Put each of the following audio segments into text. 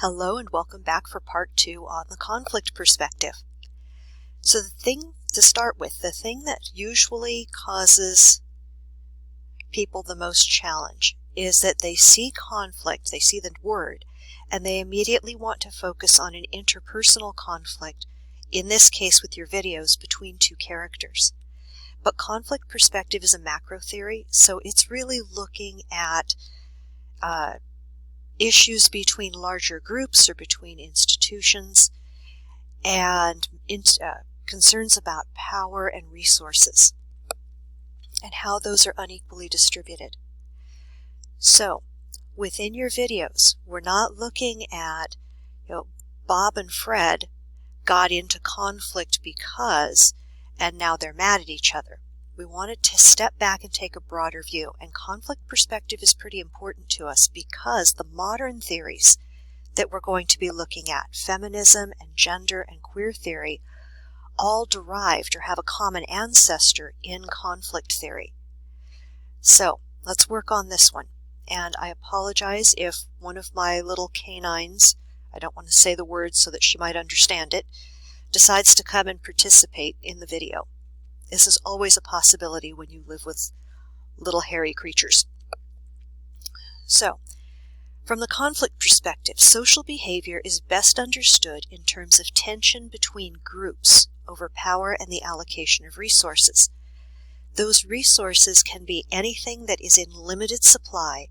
Hello and welcome back for part 2 on the conflict perspective. So the thing to start with, the thing that usually causes people the most challenge is that they see conflict, they see the word, and they immediately want to focus on an interpersonal conflict, in this case with your videos, between two characters. But conflict perspective is a macro theory, so it's really looking at issues between larger groups or between institutions, and concerns about power and resources and how those are unequally distributed. So within your videos, we're not looking at, Bob and Fred got into conflict because, and now they're mad at each other. We wanted to step back and take a broader view, and conflict perspective is pretty important to us because the modern theories that we're going to be looking at, feminism and gender and queer theory, all derived or have a common ancestor in conflict theory. So let's work on this one. And I apologize if one of my little canines, I don't want to say the word so that she might understand it, decides to come and participate in the video. This is always a possibility when you live with little hairy creatures. So, from the conflict perspective, social behavior is best understood in terms of tension between groups over power and the allocation of resources. Those resources can be anything that is in limited supply,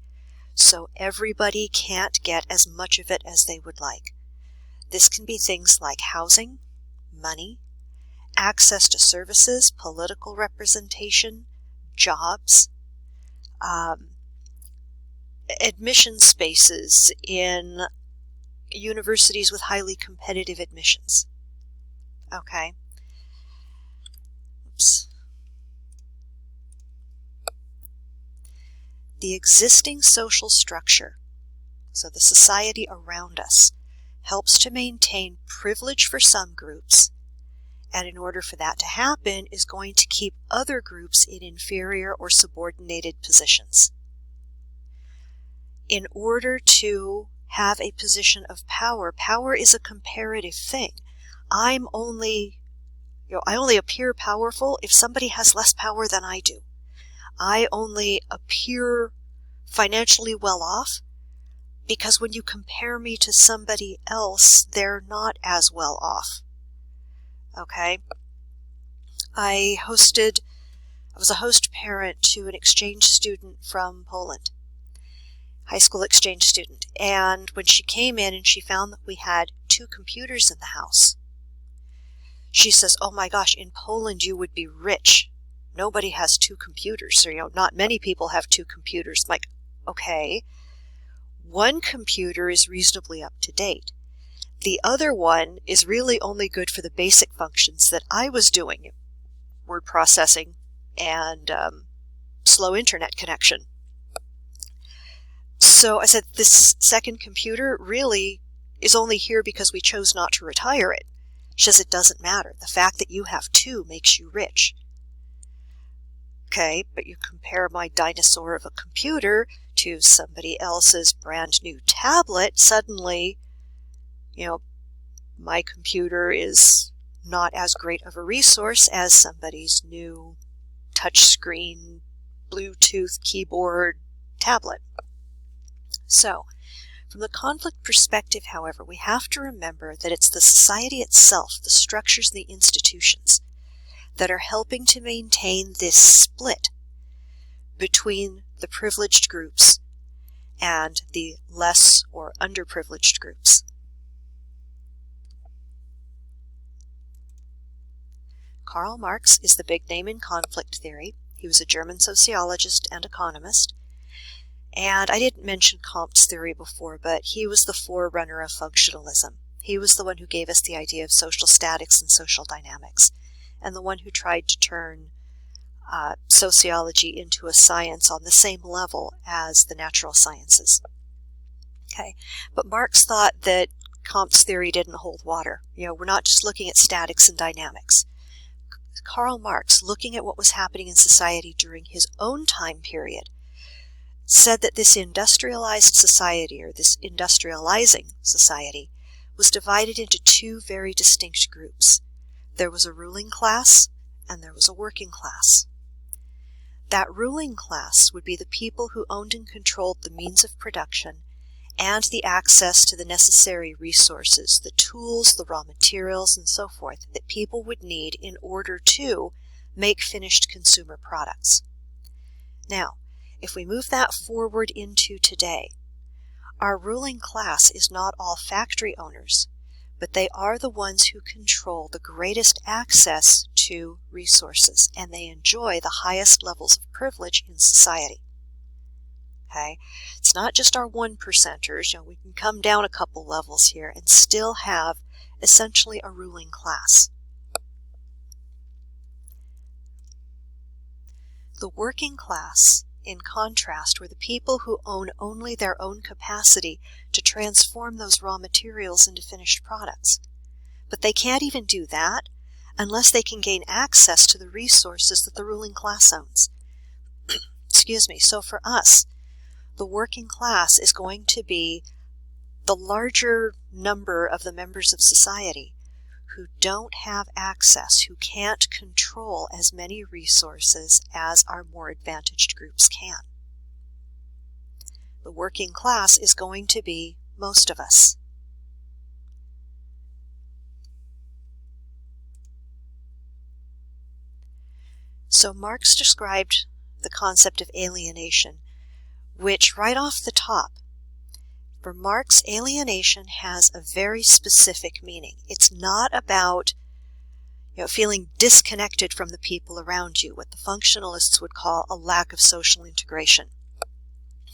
so everybody can't get as much of it as they would like. This can be things like housing, money, access to services, political representation, jobs, admission spaces in universities with highly competitive admissions. Okay. Oops. The existing social structure, so the society around us, helps to maintain privilege for some groups, and in order for that to happen is going to keep other groups in inferior or subordinated positions. In order to have a position of power, power is a comparative thing. I only appear powerful if somebody has less power than I do. I only appear financially well off because when you compare me to somebody else, they're not as well off. Okay? I was a host parent to an exchange student from Poland, high school exchange student, and when she came in and she found that we had 2 computers in the house, she says, "Oh my gosh, in Poland you would be rich. Nobody has 2 computers, or not many people have 2 computers." I'm like, okay, one computer is reasonably up to date. The other one is really only good for the basic functions that I was doing, word processing and slow internet connection. So I said, this second computer really is only here because we chose not to retire it. She says, it doesn't matter. The fact that you have 2 makes you rich. Okay, but you compare my dinosaur of a computer to somebody else's brand new tablet, suddenly, my computer is not as great of a resource as somebody's new touchscreen, Bluetooth keyboard tablet. So, from the conflict perspective, however, we have to remember that it's the society itself, the structures, the institutions, that are helping to maintain this split between the privileged groups and the less or underprivileged groups. Karl Marx is the big name in conflict theory. He was a German sociologist and economist. And I didn't mention Comte's theory before, but he was the forerunner of functionalism. He was the one who gave us the idea of social statics and social dynamics, and the one who tried to turn sociology into a science on the same level as the natural sciences. Okay, but Marx thought that Comte's theory didn't hold water. We're not just looking at statics and dynamics. Karl Marx, looking at what was happening in society during his own time period, said that this industrialized society, or this industrializing society, was divided into two very distinct groups. There was a ruling class and there was a working class. That ruling class would be the people who owned and controlled the means of production and the access to the necessary resources, the tools, the raw materials, and so forth that people would need in order to make finished consumer products. Now, if we move that forward into today, our ruling class is not all factory owners, but they are the ones who control the greatest access to resources, and they enjoy the highest levels of privilege in society. Okay? It's not just our 1%ers. We can come down a couple levels here and still have essentially a ruling class. The working class, in contrast, were the people who own only their own capacity to transform those raw materials into finished products. But they can't even do that unless they can gain access to the resources that the ruling class owns. Excuse me. So for us, the working class is going to be the larger number of the members of society who don't have access, who can't control as many resources as our more advantaged groups can. The working class is going to be most of us. So Marx described the concept of alienation, which right off the top, for Marx, alienation has a very specific meaning. It's not about feeling disconnected from the people around you, what the functionalists would call a lack of social integration.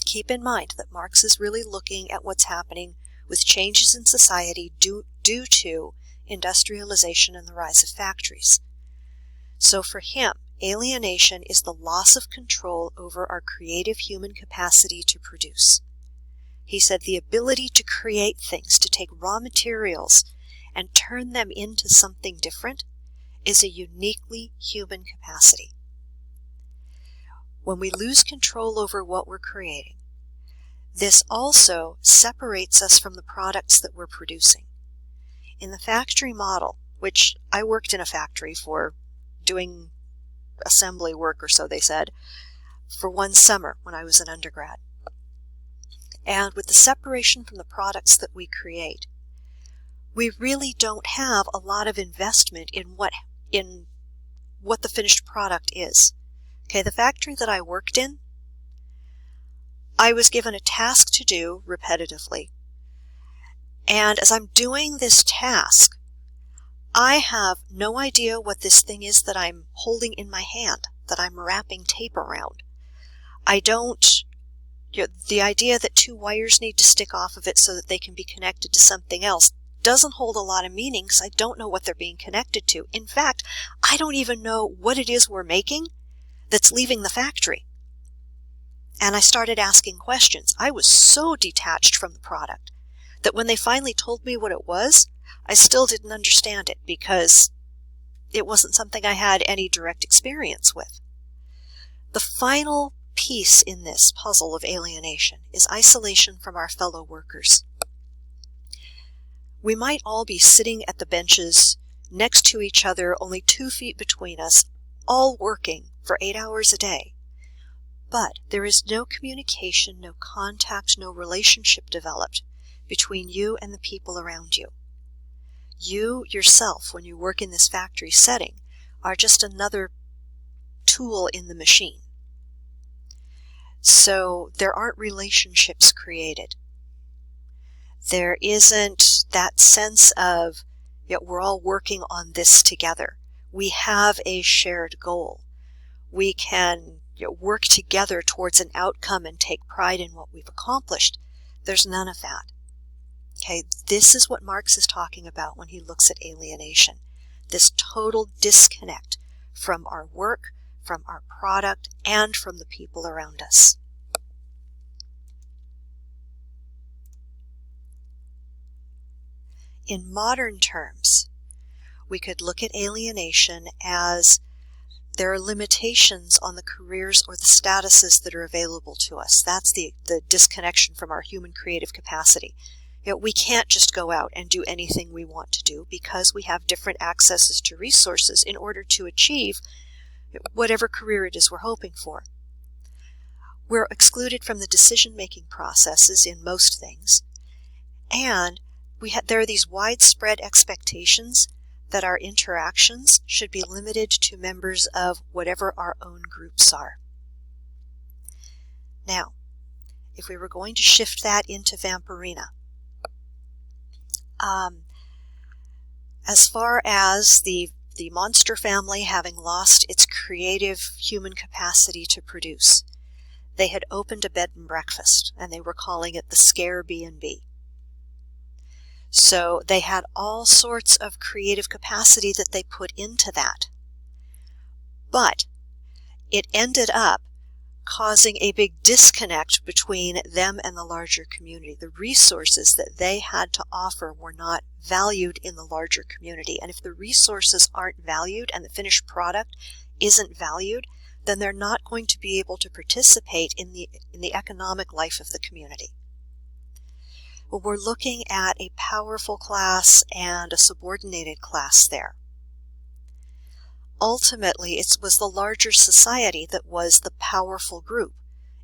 Keep in mind that Marx is really looking at what's happening with changes in society due to industrialization and the rise of factories. So for him, alienation is the loss of control over our creative human capacity to produce. He said the ability to create things, to take raw materials and turn them into something different, is a uniquely human capacity. When we lose control over what we're creating, this also separates us from the products that we're producing. In the factory model, which I worked in a factory for doing assembly work or so they said, for one summer when I was an undergrad. And with the separation from the products that we create, we really don't have a lot of investment in what the finished product is. Okay, the factory that I worked in, I was given a task to do repetitively. And as I'm doing this task, I have no idea what this thing is that I'm holding in my hand, that I'm wrapping tape around. I don't, the idea that two wires need to stick off of it so that they can be connected to something else doesn't hold a lot of meaning because I don't know what they're being connected to. In fact, I don't even know what it is we're making that's leaving the factory. And I started asking questions. I was so detached from the product that when they finally told me what it was, I still didn't understand it because it wasn't something I had any direct experience with. The final piece in this puzzle of alienation is isolation from our fellow workers. We might all be sitting at the benches next to each other, only 2 feet between us, all working for 8 hours a day. But there is no communication, no contact, no relationship developed between you and the people around you. You yourself, when you work in this factory setting, are just another tool in the machine. So there aren't relationships created. There isn't that sense of, we're all working on this together. We have a shared goal. We can work together towards an outcome and take pride in what we've accomplished. There's none of that. Okay, this is what Marx is talking about when he looks at alienation. This total disconnect from our work, from our product, and from the people around us. In modern terms, we could look at alienation as There are limitations on the careers or the statuses that are available to us. That's the disconnection from our human creative capacity. We can't just go out and do anything we want to do because we have different accesses to resources in order to achieve whatever career it is we're hoping for. We're excluded from the decision-making processes in most things, and there are these widespread expectations that our interactions should be limited to members of whatever our own groups are. Now, if we were going to shift that into Vampirina, as far as the monster family having lost its creative human capacity to produce, they had opened a bed and breakfast, and they were calling it the Scare B&B. So they had all sorts of creative capacity that they put into that. But it ended up causing a big disconnect between them and the larger community. The resources that they had to offer were not valued in the larger community. And if the resources aren't valued and the finished product isn't valued, then they're not going to be able to participate in the economic life of the community. Well, we're looking at a powerful class and a subordinated class there. Ultimately, it was the larger society that was the powerful group.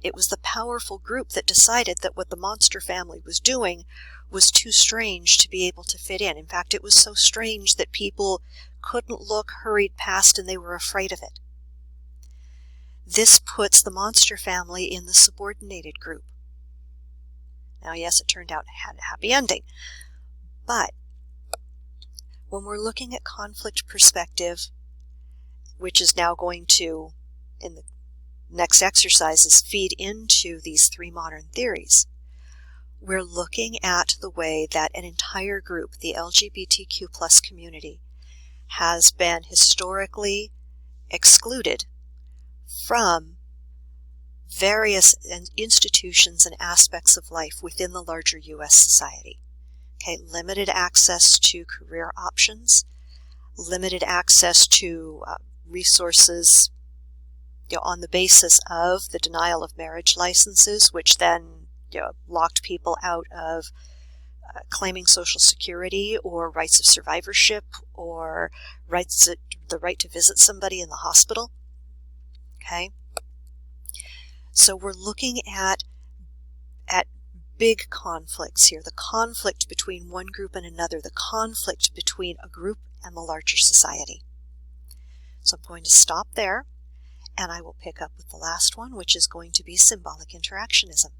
It was the powerful group that decided that what the monster family was doing was too strange to be able to fit in. In fact, it was so strange that people couldn't look, hurried past, and they were afraid of it. This puts the monster family in the subordinated group. Now, yes, it turned out it had a happy ending, but when we're looking at conflict perspective, which is now going to, in the next exercises, feed into these three modern theories, we're looking at the way that an entire group, the LGBTQ plus community, has been historically excluded from various institutions and aspects of life within the larger U.S. society. Okay, limited access to career options, limited access to resources on the basis of the denial of marriage licenses, which then locked people out of claiming Social Security or rights of survivorship or the right to visit somebody in the hospital. Okay, so we're looking at big conflicts here, the conflict between one group and another, the conflict between a group and the larger society. So I'm going to stop there, and I will pick up with the last one, which is going to be symbolic interactionism.